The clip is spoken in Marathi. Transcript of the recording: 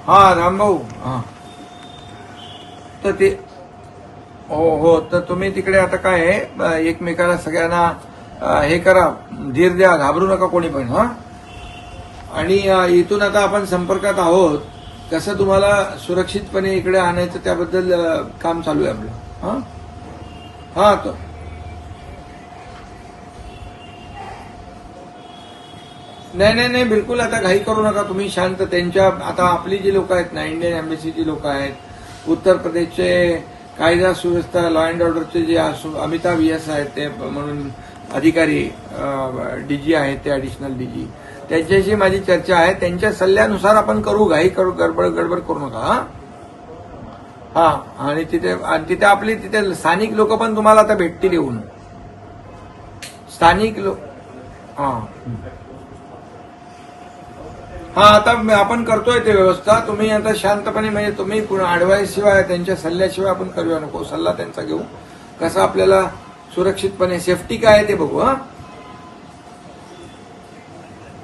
हा रामभाऊ, हा तर ते हो हो, तर तुम्ही तिकडे आता काय आहे, एकमेकाला सगळ्यांना हे करा, धीर द्या, घाबरू नका कोणी पण. हा आणि इथून आता आपण संपर्कात आहोत, कसं तुम्हाला सुरक्षितपणे इकडे आणायचं त्याबद्दल काम चालू आहे आपलं. हा हा तो नाही नाही नाही, बिलकुल आता घाई करू नका तुम्ही, शांत. त्यांच्या आता आपली जी लोक आहेत ना, इंडियन एम्बेसीची लोक आहेत, उत्तर प्रदेशचे कायदा सुव्यवस्था लॉ अँड ऑर्डरचे जे अमिताभ यस आहेत ते म्हणून अधिकारी, डीजी आहेत ते, ॲडिशनल डीजी, त्यांच्याशी माझी चर्चा आहे. त्यांच्या सल्ल्यानुसार आपण करू, घाई करू, गडबड करू नका. हा हा आणि तिथे आपली तिथे स्थानिक लोक पण तुम्हाला आता भेटतील येऊन, स्थानिक लोक. हा हा आता आपण करतोय ते व्यवस्था. तुम्ही आता शांतपणे, म्हणजे तुम्ही ऍडवाइस शिवाय, त्यांच्या सल्ल्याशिवाय आपण करूया नको. सल्ला त्यांचा घेऊ, कसं आपल्याला सुरक्षितपणे, सेफ्टी काय आहे ते बघू. हा